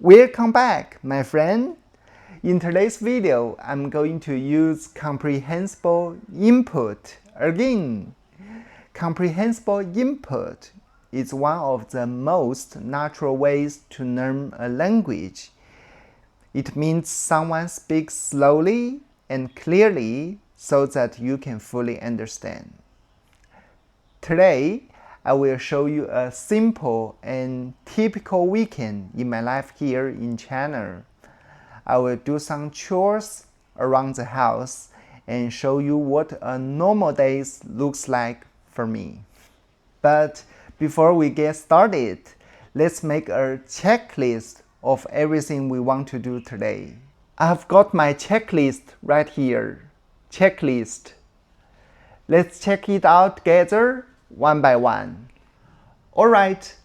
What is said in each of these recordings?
Welcome back, my friend. In today's video, I'm going to use comprehensible input again. Comprehensible input is one of the most natural ways to learn a language. It means someone speaks slowly and clearly so that you can fully understand. Today, I will show you a simple and typical weekend in my life here in China. I will do some chores around the house and show you what a normal day looks like for me. But before we get started, let's make a checklist of everything we want to do today. I've got my checklist right here. Checklist. Let's check it out together one by one. Alright,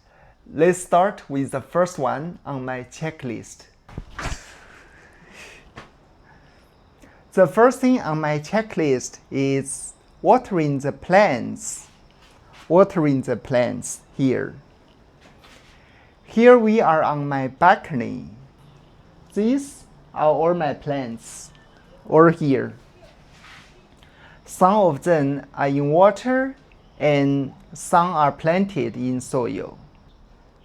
let's start with the first one on my checklist. The first thing on my checklist is watering the plants. Watering the plants here. Here we are on my balcony. These are all my plants, all here. Some of them are in water and some are planted in soil.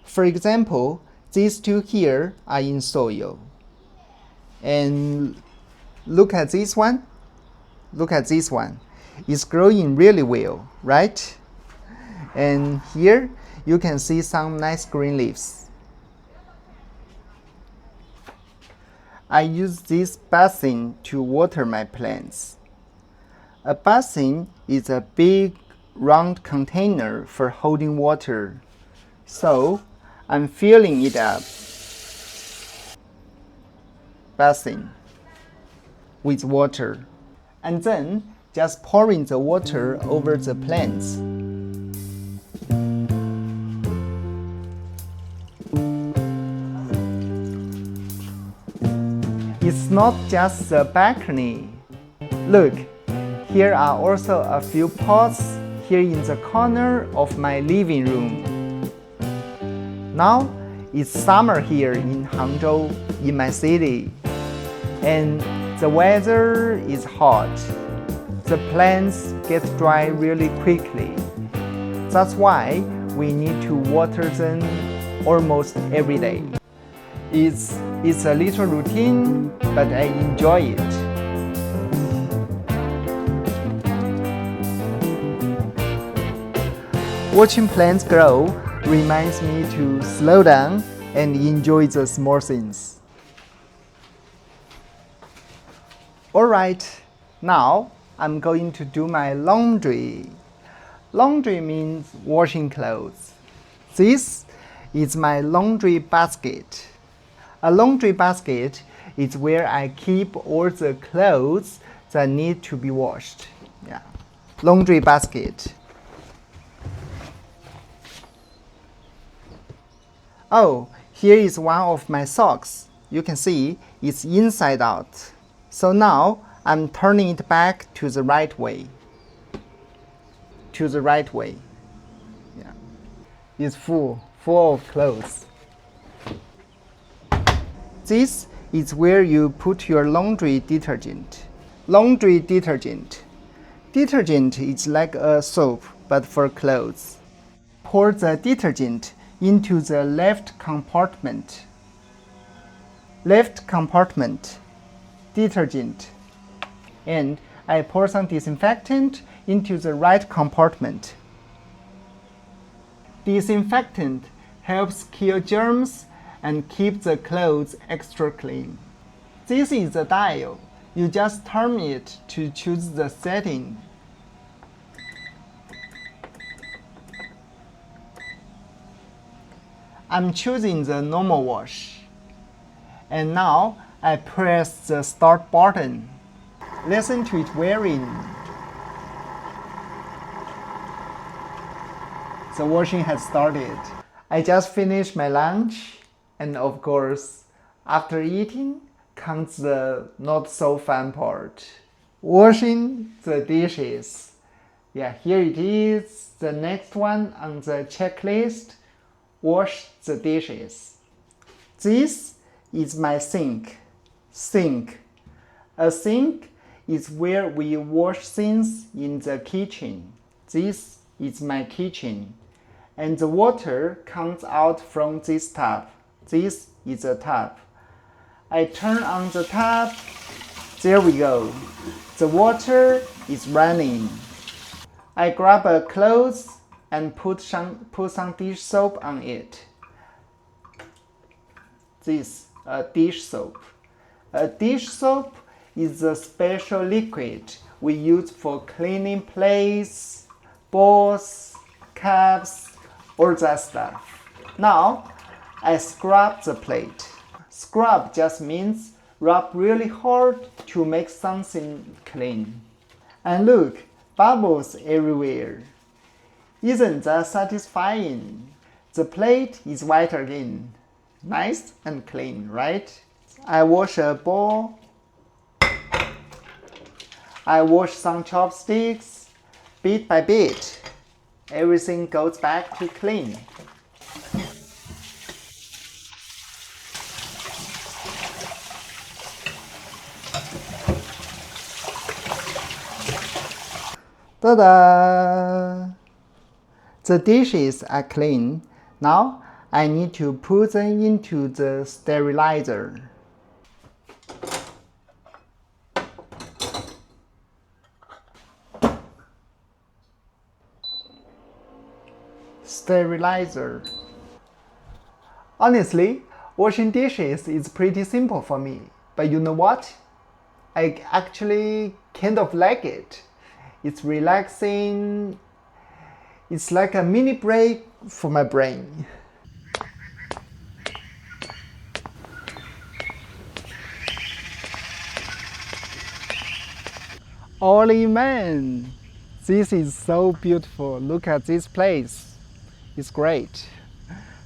For example, these two here are in soil. And look at this one. Look at this one. It's growing really well, right? And here you can see some nice green leaves. I use this basin to water my plants. A basin is a big round container for holding water. So I'm filling it up. Basin with water. And then just pouring the water over the plants. It's not just the balcony. Look, here are also a few pots here in the corner of my living room. Now it's summer here in Hangzhou, in my city, and the weather is hot. The plants get dry really quickly. That's why we need to water them almost every day. It's a little routine, but I enjoy it. Watching plants grow reminds me to slow down and enjoy the small things. Alright, now I'm going to do my laundry. Laundry means washing clothes. This is my laundry basket. A laundry basket is where I keep all the clothes that need to be washed. Yeah. Laundry basket. Oh, here is one of my socks. You can see it's inside out. So now I'm turning it back to the right way. To the right way. Yeah. It's full of clothes. This is where you put your laundry detergent. Laundry detergent. Detergent is like a soap, but for clothes. Pour the detergent into the left compartment. Left compartment. Detergent. And I pour some disinfectant into the right compartment. Disinfectant helps kill germs and keep the clothes extra clean. This is the dial. You just turn it to choose the setting. I'm choosing the normal wash. And now I press the start button. Listen to it whirring. The washing has started. I just finished my lunch, and of course, after eating comes the not so fun part. Washing the dishes. Yeah, here it is, the next one on the checklist. Wash the dishes. This is my sink. Sink. A sink is where we wash things in the kitchen. This is my kitchen. And the water comes out from this tap. This is a tap. I turn on the tap. There we go. The water is running. I grab a cloth and put some dish soap on it. This, a dish soap. A dish soap is a special liquid we use for cleaning plates, bowls, cups, all that stuff. Now, I scrub the plate. Scrub just means rub really hard to make something clean. And look, bubbles everywhere. Isn't that satisfying? The plate is white again. Nice and clean, right? I wash a bowl. I wash some chopsticks. Bit by bit, everything goes back to clean. Ta-da! The dishes are clean. Now I need to put them into the sterilizer. Sterilizer. Honestly, washing dishes is pretty simple for me. But you know what? I actually kind of like it. It's relaxing. It's like a mini break for my brain. Ollie, man, this is so beautiful. Look at this place. It's great.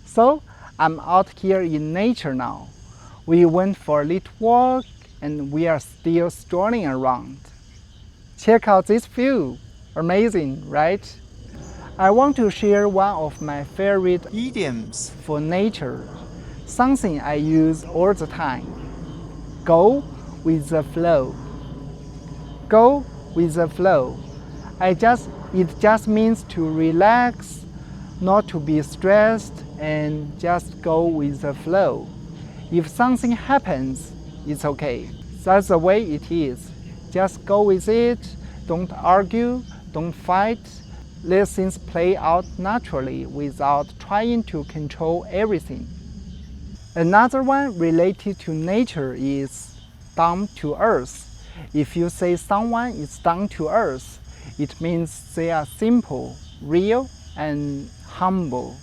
So I'm out here in nature now. We went for a little walk and we are still strolling around. Check out this view. Amazing, right? I want to share one of my favorite idioms for nature, something I use all the time. Go with the flow. Go with the flow. It just means to relax, not to be stressed, and just go with the flow. If something happens, it's okay. That's the way it is. Just go with it. Don't argue, don't fight. Let things play out naturally without trying to control everything. Another one related to nature is down to earth. If you say someone is down to earth, it means they are simple, real, and humble,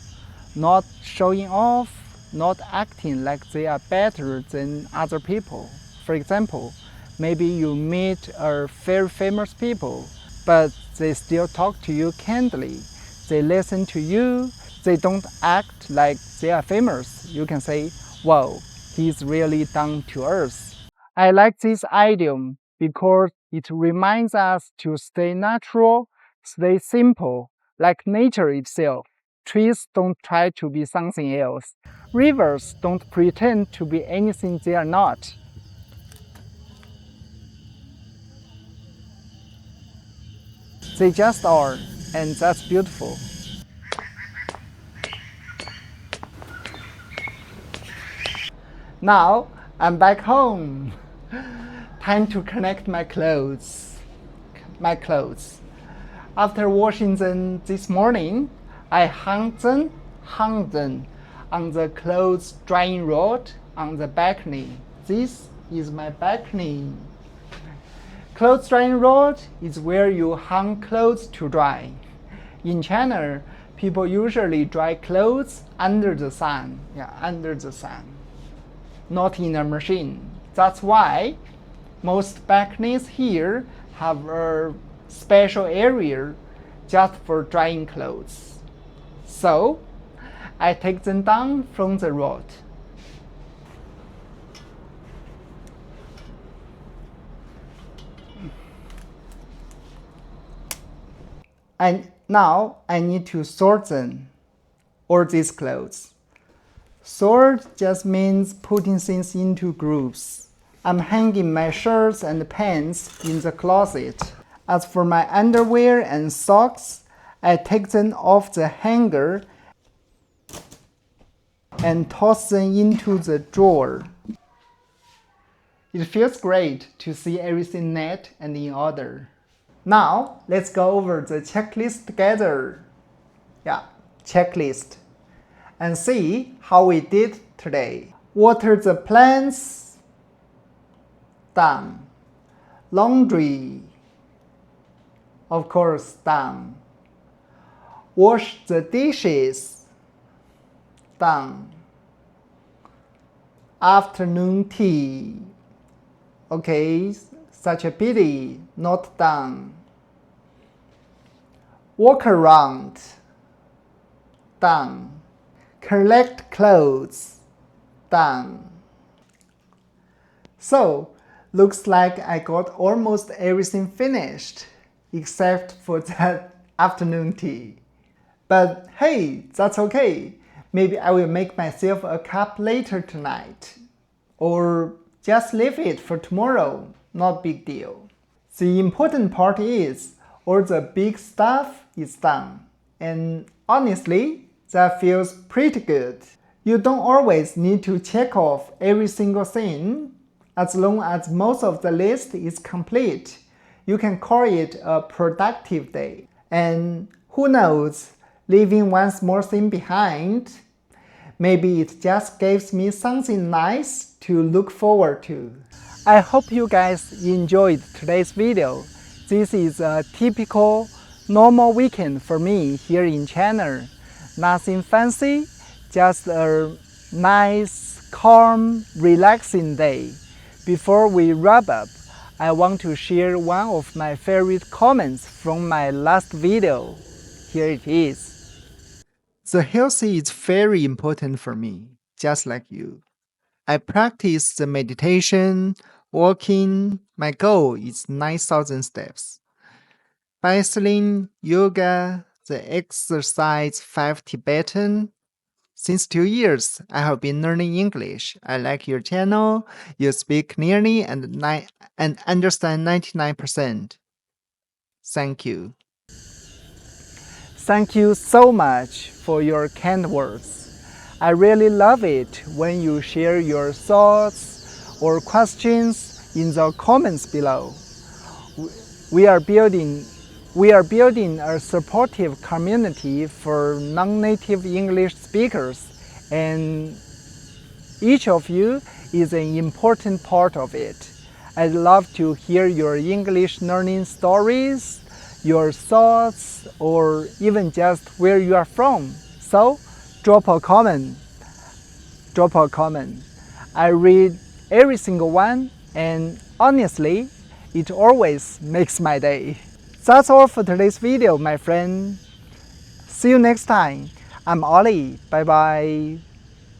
not showing off, not acting like they are better than other people. For example, maybe you meet a very famous people, but they still talk to you kindly. They listen to you. They don't act like they are famous. You can say, wow, he's really down to earth. I like this idiom because it reminds us to stay natural, stay simple, like nature itself. Trees don't try to be something else. Rivers don't pretend to be anything they are not. They just are, and that's beautiful. Now I'm back home. Time to connect my clothes. After washing them this morning, I hung them on the clothes drying rod on the balcony. This is my balcony. Clothes drying rod is where you hang clothes to dry. In China, people usually dry clothes under the sun. Not in a machine. That's why most balconies here have a special area just for drying clothes. So I take them down from the rod. And now I need to sort them, all these clothes. Sort just means putting things into groups. I'm hanging my shirts and pants in the closet. As for my underwear and socks, I take them off the hanger and toss them into the drawer. It feels great to see everything neat and in order. Now, let's go over the checklist together. Yeah, checklist. And see how we did today. Water the plants. Done. Laundry. Of course, done. Wash the dishes. Done. Afternoon tea. Okay, such a pity, not done. Walk around. Done. Collect clothes. Done. So, looks like I got almost everything finished, except for that afternoon tea. But hey, that's okay. Maybe I will make myself a cup later tonight. Or just leave it for tomorrow, not big deal. The important part is, all the big stuff is done. And honestly, that feels pretty good. You don't always need to check off every single thing. As long as most of the list is complete, you can call it a productive day. And who knows, leaving one small thing behind, maybe it just gives me something nice to look forward to. I hope you guys enjoyed today's video. This is a typical, normal weekend for me here in China. Nothing fancy, just a nice, calm, relaxing day. Before we wrap up, I want to share one of my favorite comments from my last video. Here it is. The healthy is very important for me, just like you. I practice the meditation, walking. My goal is 9,000 steps. Bicycling, yoga, the exercise 5 Tibetan. Since 2 years, I have been learning English. I like your channel. You speak clearly and understand 99%. Thank you. Thank you so much for your kind words. I really love it when you share your thoughts or questions in the comments below. We are building a supportive community for non-native English speakers, and each of you is an important part of it. I'd love to hear your English learning stories, your thoughts, or even just where you are from. So, drop a comment. I read every single one, and honestly, it always makes my day. That's all for today's video, my friend. See you next time. I'm Ollie. Bye bye.